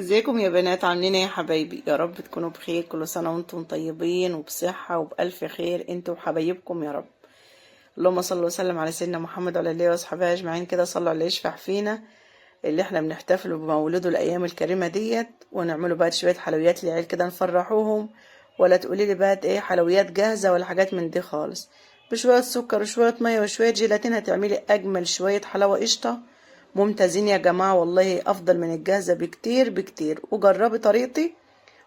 ازيكم يا بنات؟ عاملين ايه يا حبايبي؟ يا رب تكونوا بخير. كل سنة وانتم طيبين وبصحة وبألف خير انتوا وحبايبكم يا رب. اللهم صل وسلم على سيدنا محمد وعلى اله واصحابه اجمعين. كده صلوا عليه يشفع فينا، اللي احنا بنحتفلوا بمولده الايام الكريمة ديت، ونعملوا بقى شوية حلويات للعيال كده نفرحوهم. ولا تقولي لي بقى ايه حلويات جاهزة ولا حاجات من دي خالص. بشوية سكر وشوية مية وشوية جيلاتين هتعملي اجمل شوية حلاوة قشطة. ممتازين يا جماعة، والله افضل من الجاهزة بكتير بكتير. وجربي طريقتي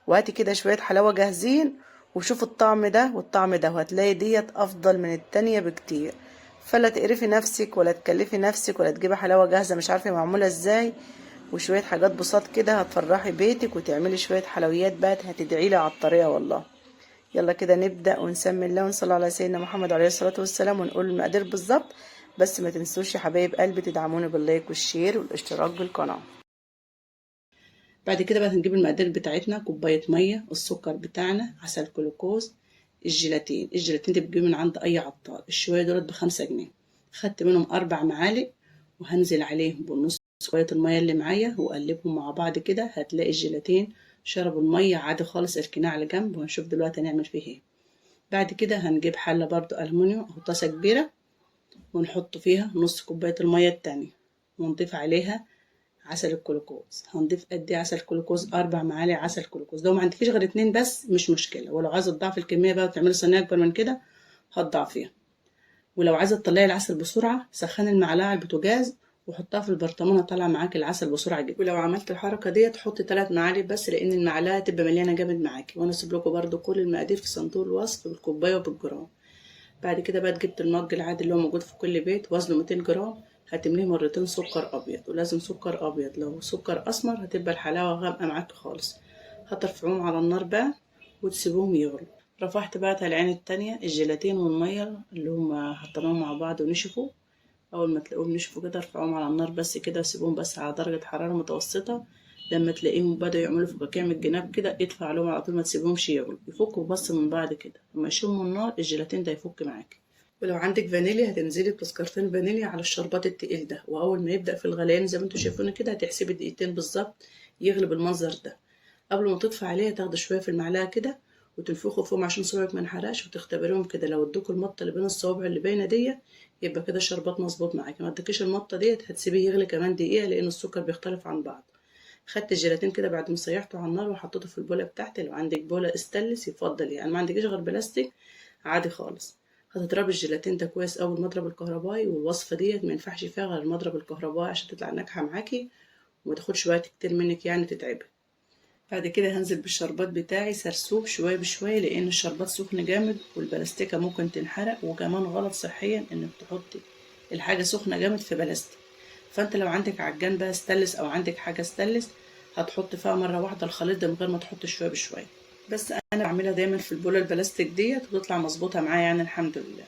وهاتي كده شوية حلاوة جاهزين وشوفوا الطعم ده والطعم ده، وهتلاقي ديت افضل من التانية بكتير. فلا تقرفي نفسك ولا تكلفي نفسك ولا تجيبي حلاوة جاهزة مش عارفة معمولة ازاي. وشوية حاجات بساط كده هتفرحي بيتك وتعملي شوية حلويات بقى هتدعيلي على الطريقة والله. يلا كده نبدأ ونسمي الله ونصلي على سيدنا محمد عليه الصلاة والسلام ونقول المقادير بالظبط. بس ما تنسوش يا حبايب قلبي تدعموني باللايك والشير والاشتراك بالقناة. بعد كده بقى هنجيب المقادير بتاعتنا: كوباية مية، السكر بتاعنا، عسل كلوكوز، الجيلاتين دي بتجيب من عند أي عطار. الشوية دولت ب5 جنيه. خدت منهم 4 معالق وهنزل عليهم بنص كوباية المية اللي معايا وأقلبهم مع بعض كده. هتلاقي الجيلاتين شرب المية عادي خالص. اركناه على جنب وهنشوف دلوقتي هنعمل فيه ايه. بعد كده هنجيب حلة برضو ألمونيوم أو طاسة كبيرة ونحط فيها نص كوباية المية التانية ونضيف عليها عسل الكلوكوز. هنضيف قد ايه عسل كلوكوز؟ 4 معالق عسل كلوكوز. لو ما عندكيش غير 2 بس مش مشكله، ولو عايزه تضاعفي الكميه بقى وتعملي صينيه اكبر من كده هتضاعفيها. ولو عايزه تطلعي العسل بسرعه سخني المعلقه على البوتاجاز وحطها في البرطمان طالع معاكي العسل بسرعه جدا. ولو عملت الحركه ديت حطي 3 معالق بس، لان المعلقه تبقى مليانه جامد معاكي. وانا اسيب لكم برده كل المقادير في صندوق الوصف بالكوبايه وبالجرام. بعد كده بقى جبت المج العادي اللي هو موجود في كل بيت وزنه 200 جرام. هتمليه مرتين سكر ابيض، ولازم سكر ابيض. لو سكر اسمر هتبقى الحلاوه غامقه معاكي خالص. هترفعوهم على النار بقى وتسيبوهم يغلوا. رفعت بقى على العين التانية الجيلاتين والميه اللي هم حطيناهم مع بعض ونشفوا. اول ما تلاقوهم نشفوا كده ارفعوهم على النار بس كده وسيبوهم بس على درجه حراره متوسطه. لما تلاقيهم بدأوا يعملوا فكاكيع من الجناب كده ادفع عليهم على طول، ما تسيبهمش يغلوا، يفكوا بس من بعض كده. لما يشموا النار الجيلاتين ده يفك معاكي. ولو عندك فانيليا هتنزلي بتذكرتين فانيليا على الشربات التقيل ده، واول ما يبدأ في الغليان زي ما انتوا شايفين كده هتحسبي دقيقتين بالظبط يغلب المنظر ده. قبل ما تطفي عليه تاخدي شويه في المعلقه كده وتنفخوا فيهم عشان صبعك ما ينحرقش، وتختبريهم كده. لو ادوكوا المطه اللي بين الصوابع اللي باينه دي يبقى كده الشربات مظبوط معاكي. ما ادكيش المطه ديت هتسيبيه يغلي كمان دقيقه لان السكر بيختلف عن بعض. خدت الجيلاتين كده بعد ما سيحته على النار وحطيته في البوله بتاعتي. لو عندك بوله استانلس يفضل، يعني ما عندكيش غير بلاستيك عادي خالص. هتضربي الجيلاتين ده كويس قوي المضرب الكهربائي، والوصفه ديت ما ينفعش فيها غير المضرب الكهربائي عشان تطلع ناجحه معاكي وما تاخدش وقت كتير منك يعني تتعبي. بعد كده هنزل بالشربات بتاعي سرسوب شويه بشويه لان الشربات سخن جامد والبلاستيكه ممكن تنحرق، وكمان غلط صحيا انك تحطي الحاجه سخنه جامد في بلاستيك. فانت لو عندك عجان بقى استانلس او عندك حاجه استانلس هتحط فيها مره واحده الخليط ده من غير ما تحط شويه بشويه. بس انا بعملها دايما في البوله البلاستيك ديت وتطلع مظبوطه معايا يعني الحمد لله.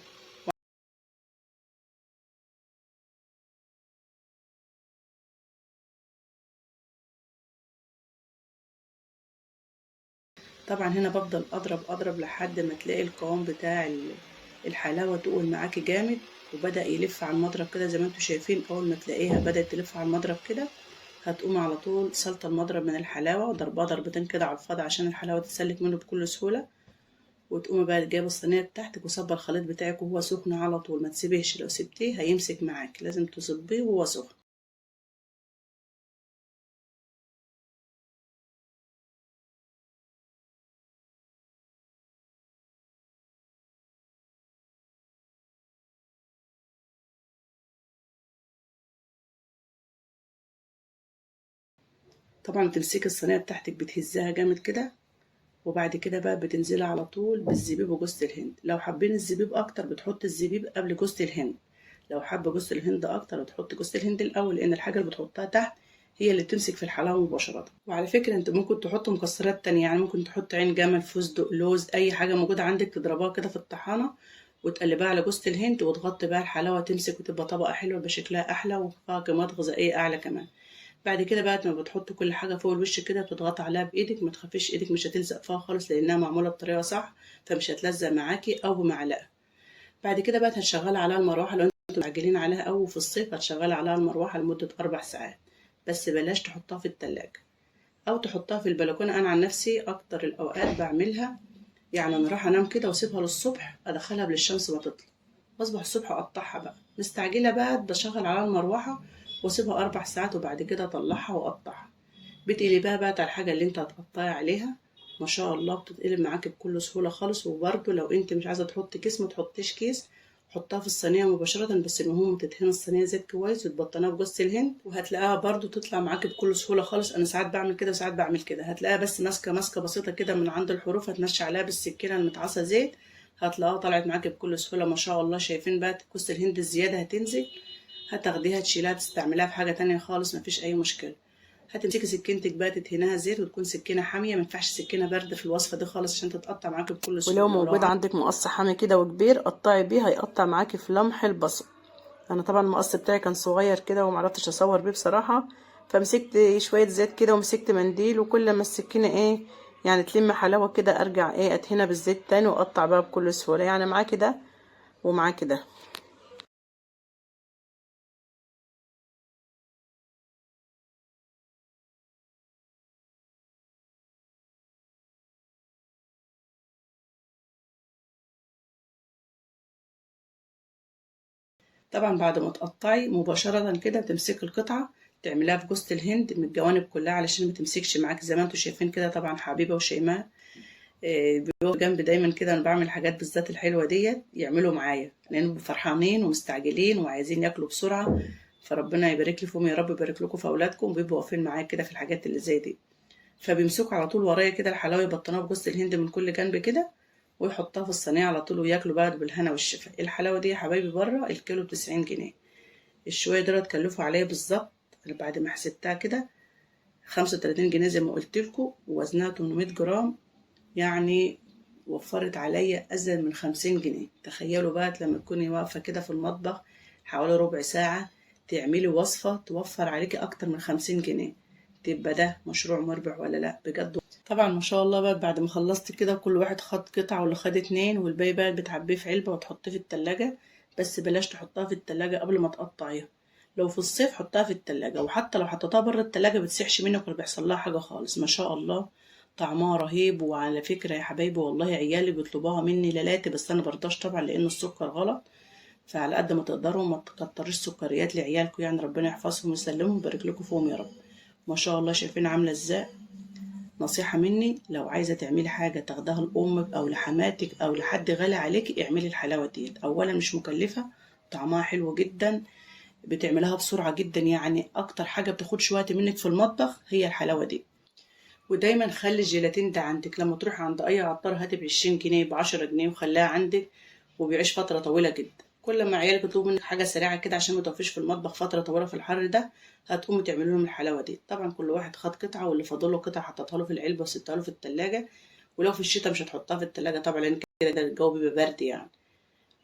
طبعا هنا بفضل اضرب لحد ما تلاقي القوام بتاع الحلاوه تقول معاكي جامد وبدأ يلف على المضرب كده زي ما انتوا شايفين. اول ما تلاقيها بدأت تلف على المضرب كده هتقوم على طول سلطه المضرب من الحلاوه وضربها ضربتين كده على الفاضي عشان الحلاوه تتسلك منه بكل سهوله. وتقومي بقى جايبه الصينيه بتاعتك وصبه الخليط بتاعك وهو سخن على طول. ما تسيبيهش، لو سبتيه هيمسك معاك، لازم تصبيه وهو سخن. طبعا تمسكي الصينيه بتاعتك بتهزها جامد كده، وبعد كده بقى بتنزلي على طول بالزبيب وجوز الهند. لو حابين الزبيب اكتر بتحط الزبيب قبل جوز الهند. لو حابه جوز الهند اكتر بتحط جوز الهند الاول، لان الحاجه اللي بتحطها تحت هي اللي بتمسك في الحلاوه مباشره. وعلى فكره انت ممكن تحط مكسرات تانية، يعني ممكن تحط عين جمل، فستق، لوز، اي حاجه موجوده عندك تضربها كده في الطحانه وتقلبها على جوز الهند وتغطي بقى الحلاوه تمسك وتبقى طبقه حلوه يبقى شكلها احلى وفيها قيمات غذائيه اعلى كمان. بعد كده بقى لما بتحط كل حاجه فوق الوش كده بتضغط عليها بايدك. ما تخافيش ايدك مش هتلزق فيها خالص لانها معموله بطريقه صح، فمش هتلزق معاكي او بمعلقه. بعد كده بقى هتشغلي عليها المروحه. لو انتوا متعجلين عليها قوي في الصيف هتشغلي عليها المروحه لمده 4 ساعات، بس بلاش تحطها في التلاجة. او تحطها في البلكونه. انا عن نفسي اكتر الاوقات بعملها، يعني انا راح انام كده واسيبها للصبح، ادخلها للشمس ما تطلع، واصبح الصبح اقطعها بقى. مستعجله بقى بشغل على المروحه واسيبها 4 ساعات، وبعد كده اطلعها واقطعها. بتقلبها بقى على الحاجه اللي انت هتقطعي عليها، ما شاء الله بتتقلب معاكي بكل سهوله خالص. وبرده لو انت مش عايزه تحطي كيس ما تحطيش كيس، حطها في الصينيه مباشره، بس المهم تدهن الصينيه زيت كويس وتبطنها بجوز الهند، وهتلاقيها برده تطلع معاكي بكل سهوله خالص. انا ساعات بعمل كده وساعات بعمل كده، هتلاقيها بس ماسكه بسيطه كده من عند الحروف، هتمشي عليها بالسكينه المتعصه زيت، هتلاقيها طلعت معاكي بكل سهوله ما شاء الله. شايفين بقى جوز الهند الزياده هتنزل، هتاخديها تشيلها تستعملها في حاجه تانية خالص، مفيش اي مشكله. هتمسكي سكينتك بقى تدهنها زيت، وتكون سكينه حاميه، ما ينفعش سكينه بارده في الوصفه دي خالص عشان تتقطع معاكي بكل سهوله. ولو موجود عندك مقص حامي كده وكبير، قطعي بيه، هيقطع معاكي في لمح البصل. انا طبعا المقص بتاعي كان صغير كده ومعرفتش اصور بيه بصراحه، فمسكت شويه زيت كده ومسكت منديل، وكل ما السكينه يعني تلم حلاوه كده، ارجع ادهنها بالزيت تاني واقطع بقى بكل سهوله. يعني معاكي ده ومعاكي ده. طبعا بعد ما تقطعي مباشرة كده تمسكي القطعة تعمليها في جوزة الهند من الجوانب كلها، علشان ما تمسكش معاكي زي ما انتوا شايفين كده. طبعا حبيبة وشيماء بيقفوا جنبي دايما كده، انا بعمل حاجات بالذات الحلوة ديت يعملوا معايا، لان فرحانين ومستعجلين وعايزين ياكلوا بسرعة. فربنا يبارك لي فيهم يا رب، يبارك لكم في اولادكم، بيبقوا واقفين معايا كده في الحاجات اللي زي دي. فبيمسكوا على طول ورايا كده الحلاوة، يبطنوها بجوزة الهند من كل جنب كده، ويحطها في الصينية على طول وياكلوا بقى بالهنا والشفا. الحلاوة دي يا حبايبي بره الكيلو ب90 جنيه. الشوية دول اتكلفوا عليا بالظبط بعد ما حسبتها كده 35 جنيه زي ما قلتلكوا، ووزنها 800 جرام، يعني وفرت عليا أزيد من 50 جنيه. تخيلوا بقى لما تكوني واقفة كده في المطبخ حوالي ربع ساعة تعملي وصفة توفر عليكي أكتر من 50 جنيه، تبقى ده مشروع مربح ولا لأ بجد. طبعا ما شاء الله بقى بعد ما خلصت كده كل واحد خد قطعة ولا خد 2، والباقي بقى بتعبيه في علبة وتحطيه في التلاجة. بس بلاش تحطها في التلاجة قبل ما تقطعيها، لو في الصيف حطها في التلاجة، وحتى لو حطيتها بره التلاجة بتسيحش منك ولا بيحصل لها حاجة خالص. ما شاء الله طعمها رهيب. وعلى فكرة يا حبايبي والله عيالي بيطلبوها مني ليلاتي، بس انا برضاش طبعا لان السكر غلط. فعلى قد ما تقدروا ما تكتروش سكريات لعيالكم، يعني ربنا يحفظهم ويسلمهم ويبارك لكم فيهم يا رب. ما شاء الله شايفين عاملة ازاي. نصيحة مني، لو عايزة تعملي حاجة تاخدها لأمك أو لحماتك أو لحد غالي عليكي، اعملي الحلاوة ديت. أولا مش مكلفة، طعمها حلو جدا، بتعملها بسرعة جدا، يعني أكتر حاجة بتاخدش وقت منك في المطبخ هي الحلاوة دي. ودايما خلي الجيلاتين ده عندك، لما تروح عند أي عطار هاتي ب20 جنيه ب10 جنيه وخليها عندك، وبيعيش فترة طويلة جدا. كل ما عيالك يطلبوا منك حاجة سريعة كده عشان ما تقفيش في المطبخ فترة طويلة في الحر ده، هتقوموا تعملوا لهم الحلاوة دي. طبعا كل واحد خد قطعة، واللي فاضله قطعة حطيتها له في العلبة وسبتها له في التلاجة. ولو في الشتاء مش هتحطها في التلاجة طبعا، لأن كده الجو بيبقى برد يعني.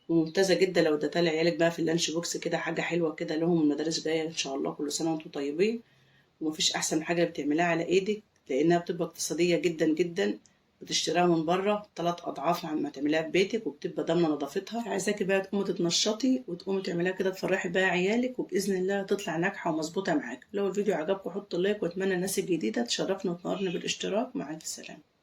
وممتازة جدا لو اديتها لعيالك بقى في اللانش بوكس كده، حاجة حلوة كده لهم، المدارس جاية إن شاء الله. كل سنة وانتم طيبين. ومفيش أحسن حاجة بتعملها على إيدك، لأنها بتبقى اقتصادية جدا جدا. بتشتريها من بره 3 أضعاف عما تعمليها في بيتك، وبتبقى ضامنة نظافتها. عايزاكي بقى تقومي تتنشطي وتقومي تعمليها كده، تفرحي بقى عيالك، وبإذن الله تطلع ناجحة ومظبوطة معاك. لو الفيديو عجبكم حطوا لايك، وأتمنى الناس الجديدة تشرفنا وتنورنا بالاشتراك. مع الف سلامة.